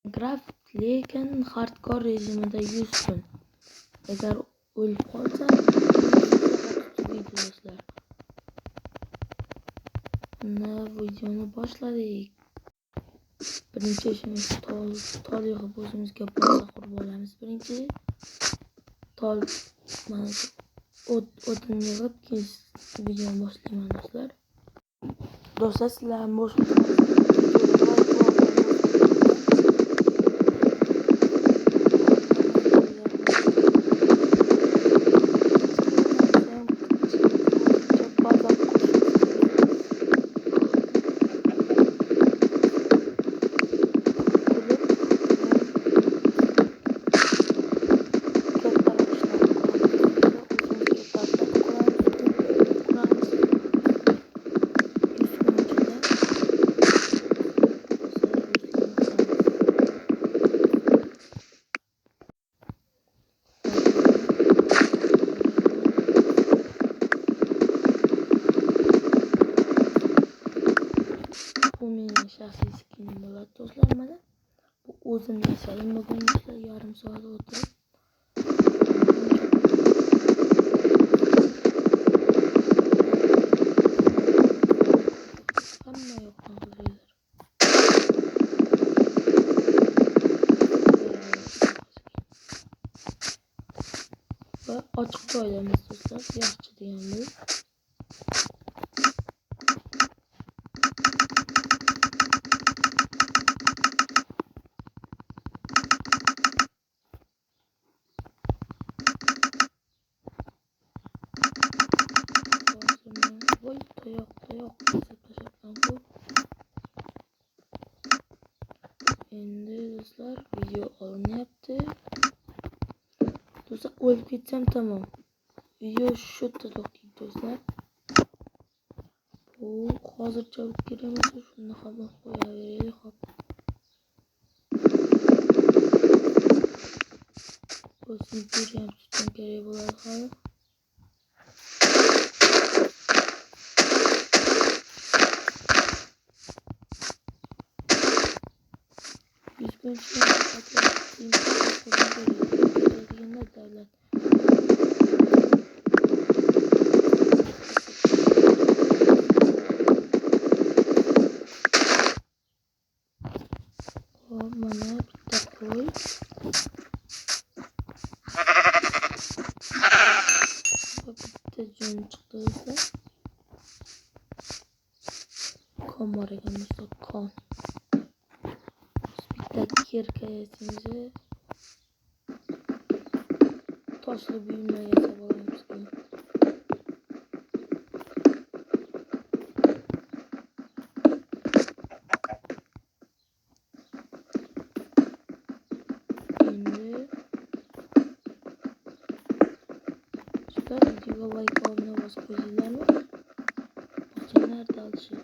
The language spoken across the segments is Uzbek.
Minecraft lekin hardcore rejimida 100 kun. Agar o'lib qolsa tugaydi do'stlar. Bunda videoni boshladik. Birinchi ishimiz tol yig'ib o'zimizga bolsa qurib olamiz. Birinchi tol mana o'tin yig'ib keyin videoni boshlayman do'stlar. Do'stlar sizlar ham bosh shaxsiy skinim bo'ladi do'stlar. Mana bu o'zim yasadim bugun do'stlar, yarim soat o'tirib hamma yoqdan qilinglar. Va ochiq joydamiz do'stlar, yaxshi degan bu. Voy tayoq tashlabman bu. Endi do'stlar video olinyapti. Do'stlar o'lib ketsam tamom. Video shu yerda to'xtaydi do'stlar. Bu hozircha olib kelamasa shuni ham qo'yaveraylik hop. O'zim ko'rgan tutgan kerak bo'ladi hali. Mana bitta qo'y. Bitta jon chiqdi do'stlar. Qon bor ekan do'stlar, qon. Bitta kirka yasangiz toshli buyumlar yasab olamiz. Videoga like olmay bosib qo'yinglarmi? Bakinglar dalshi.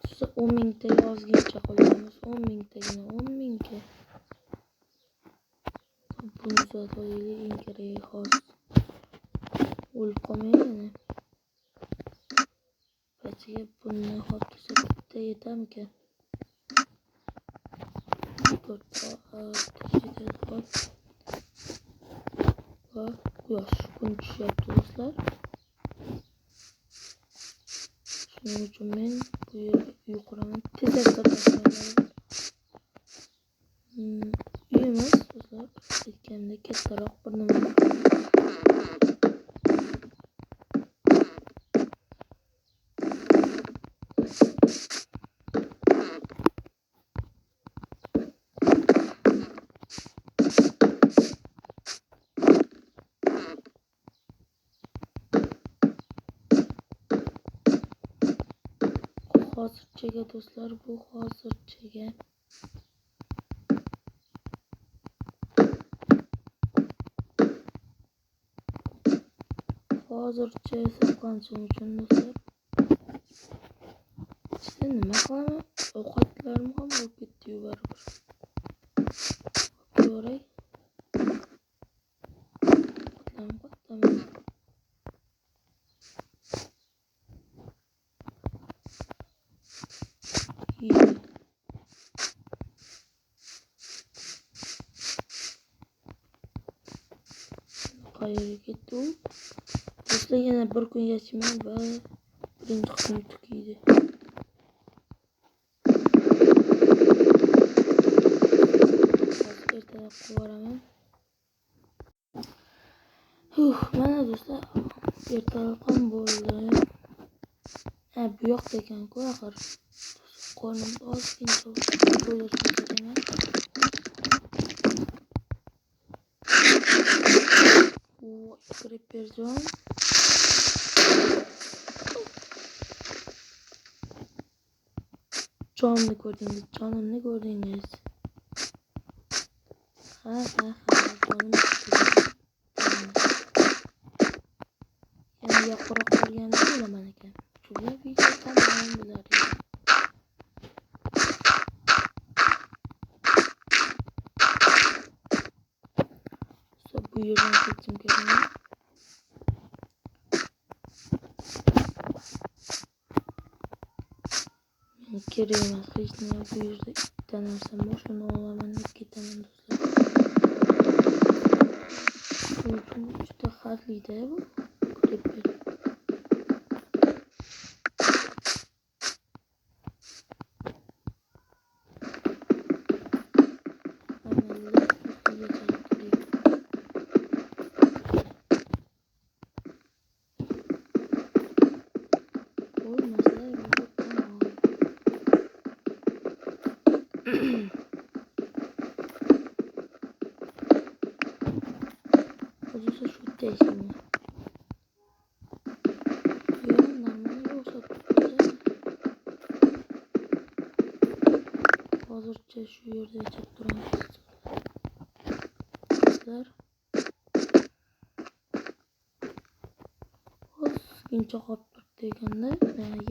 Siz 10 mingta yozguncha qolamiz. 10 mingtagina 10 mingga. Buni uzataylik eng kerak hozir. O'lib qolmaydi. Pachiga buni hop desa bitta yetarmikan? Va quyosh kun tushyapti do'stlar. Shuning uchun men bu yerga uy quraman. Tezakda tashlayman. Uyimiz do'stlar aytgandek kattaroq bir nima. Hozirchaga do'stlar, bu hozirchaga. Hozircha saqlanishim uchun do'stlar. Ichida nima qilaman? Ovqatlarim ham bo'lib ketdi-yu baribir. Ko'ray. Ovqatlarim. qayerga ketdi u? Do'stlar, yana bir kun yashaman va birinchi kun tugaydi. Ertalab qo'raman. Mana do'stlar, ertalab ham bo'ldi. Bu yoqda ekan-ku axir. Qornim ozgincha bo'ylab ketaman. Creeperjon. Jonimni ko'rdingiz. Ha, jonim. Yana yaqinroq qolganini bilaman ekan. Shunga video tamom bo'lar edi. Bu yerdan ketishim kerakmi? Kerak emas, hech nima. Bu yerda ikkita narsam bor, shuni olaman deb ketaman do'stlar. Juda xavfli-da bu creeper. Hozircha shu teshimi. Hozircha shu yerda yashab turamiz. Ozgincha qolib turibdi ekanda,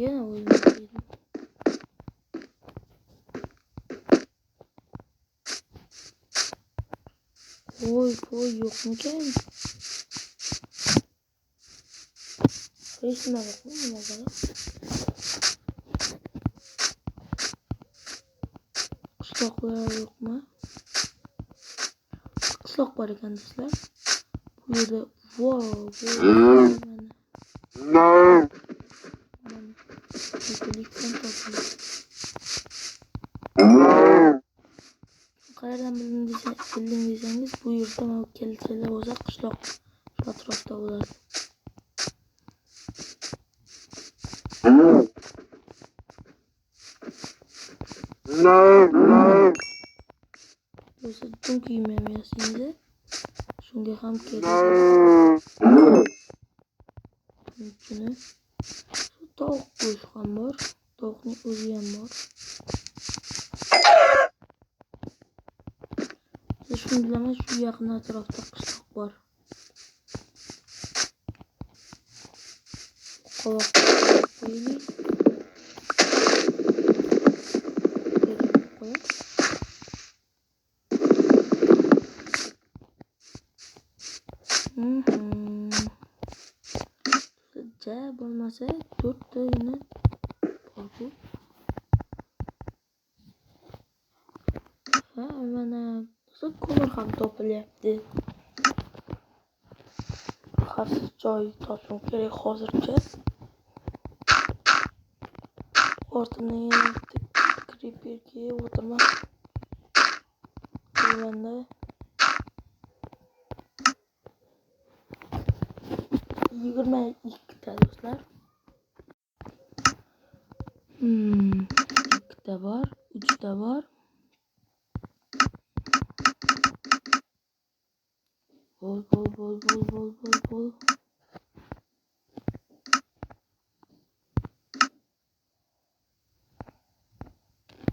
yana o'ylaydim. Qo'y yo'qmikan? Hech nima yo'qmi nima bo'ladi? Qishloqlar yo'qmi? Qishloq bor ekan do'stlar. Bu yerda qayerdan bilding desangiz, bu yerda kelsalar o'zi qishloq shu atrofda bo'ladi. O'zi tun kiyimim yasingiz, shunga ham kerak. Shuni tovuq go'shti ham bor, tovuqning o'zi ham bor. Shuni bilaman, shu yaqin atrofda qishloq bor. Qovoq qo'yaylik. Bo'lmasa 4 tagini bor bu. Mana ko'mir ham topilyapti. Xavfsiz joy topishim kerak hozircha. Ortimdan yana creeperga o'tirman. Bunda 22 ta do'stlar. 2 ta bor, 3 ta bor. Bol.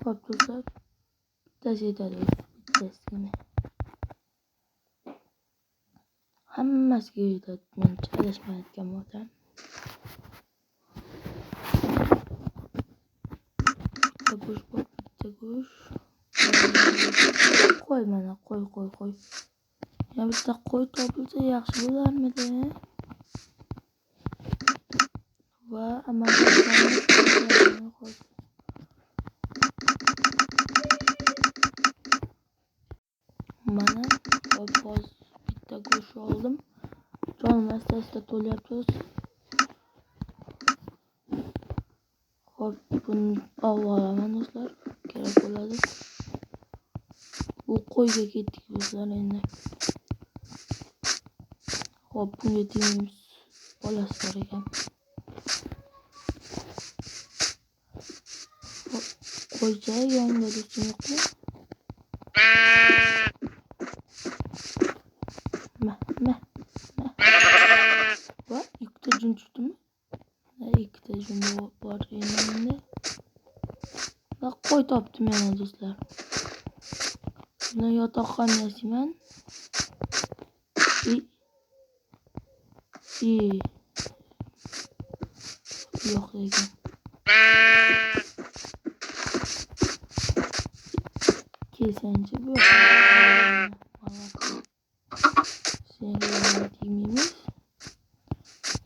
Hop do'stlar. Bittasi yetadi. Bittasini. Hammasiga yetadi. Men chalashmayotgan bo'lsam. Bitta go'sht. Qo'y mana, qo'y. Ya bitta qo'y topilsa yaxshi bo'larmidi? Va amalga mana hozir bitta go'sht oldim. asta to'layapmiz. Hop, buni olib olaman do'stlar. Kerak bo'ladi. Bu qo'yga ketdik do'stlar endi. Hop, bunga tegamiz. Bolasi bor ekan. Qo'ycha yonida do'stim yo'qmi? Va ikkita jun chiqdimi? Ikkita jun bor endi. Va qo'y topdim yana do'stlar. Buni yotoqxona yasayman. Yo'q ekan. Kesanchi bu. Senga tegmaymiz.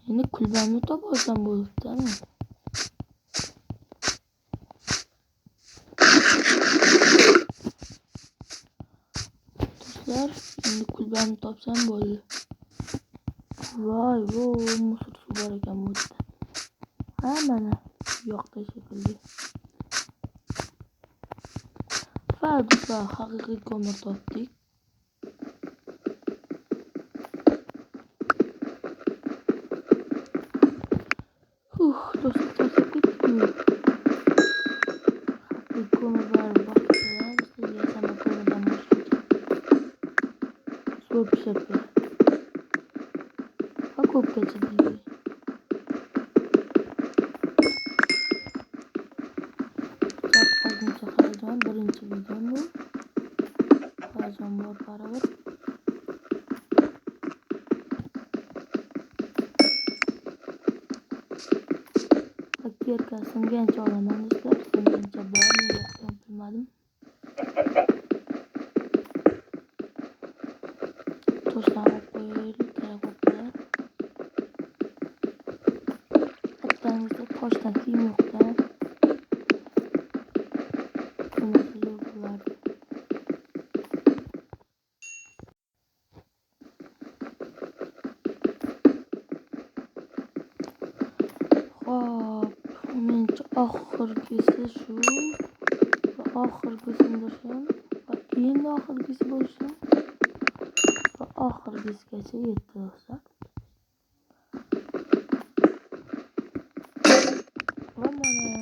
Endi kulbamni topib olsam bo'libdi-mi? Do'stlar, endi kulbamni topsam bo'ldi. Voy, musor suv bor ekan bu yerda. Ha, mana yo'qda shekilli. Va do'stlar, haqiqiy ko'mir topdik. Do'stlar, tashlab ketdik. Haqiqiy ko'mir bor boshqalar. Sizga sama ko'mirdan boshqacha. Zo'r pishib va ko'pgacha deydi. Hozircha xarajat birinchi videom bu. Xarajat bor baribir. Kirka singancha olaman do'stlar. Singancha bormi yo'qmi bilmadim. Toshdan olib qo'yaylik, kerak bo'lsa. Hatto toshdan kiyim yo'q-da. Ko'mirsiz yo'q bo'lardi. Hop, menimcha oxirgisi shu. Oxirgisini ham va endi oxirgisi bo'lsin. Va oxirgisigacha yetdi do'stlar. Va mana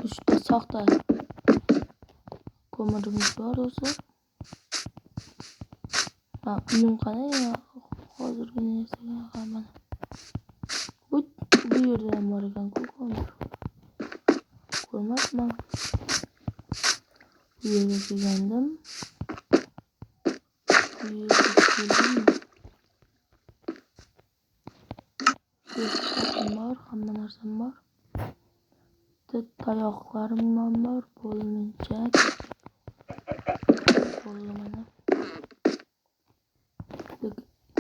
3 ta soxta ko'mirimiz bor do'stlar. Ha, uyim qanday? Hozirgina yasagan mana. Bu yerda ham bor ekan-ku ko'mir. Ko'rmabman. Bu yerga kelgandim. Bu yerga keldim. Bor, hamma narsam bor. Tayoqlarim bor, bo'linchak. Bo'ldi mana.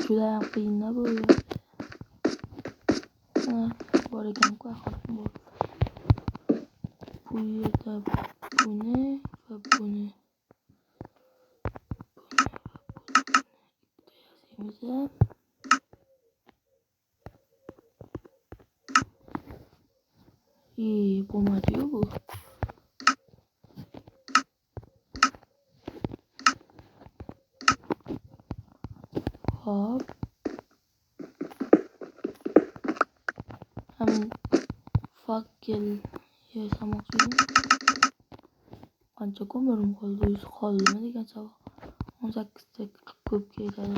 Juda ham qiyin-da bu. Bor ekan-ku axir bor. Bu yerda buni va buni. Yozamiz. Bo'lmadi-yu bu. Hop. Hemen fakkel yasamoqchiydim. Qancha ko'mirim qoldi? Qoldimi degan savol. 18 ta ko'pga yetadi.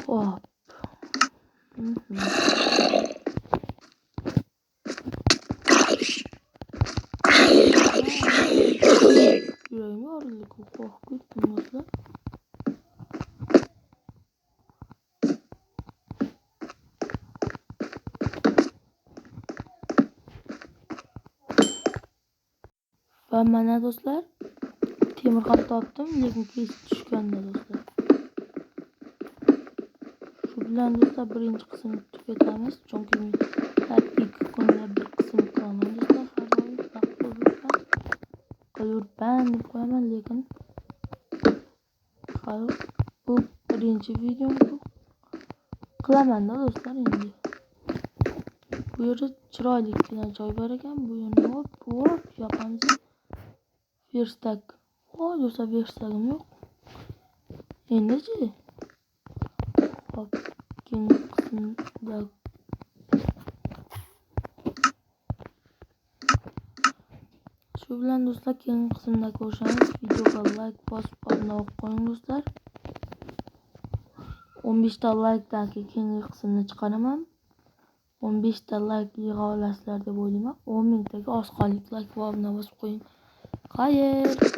Hop. Yuragim yorildi, qo'rqib ketdim do'stlar. Va mana do'stlar, temir ham topdim, lekin kesib tushganda do'stlar. Shu bilan do'stlar birinchi qismni tugatamiz, chunki har 2 kunda bir qism qilaman do'stlar. Har doim qilib yuribman deb qo'yaman, lekin bu birinchi videom qilaman-da do'stlar endi. Bu yerda chiroylikgina joy bor ekan. Bu yerni hop yopamiz. Verstak. Voy do'stlar, verstagim yo'q. Endichi hop keyingi qismda shu bilan do'stlar keyingi qismda ko'rishamiz. Videoga like bosib obuna bo'lib qo'ying do'stlar. 15 ta like'dan keyingi qismni chiqaraman. 15 ta like yig'a olasizlar deb o'ylayman. 10 mingtaga oz qoldik. Like va obuna bosib qo'ying. Xayr.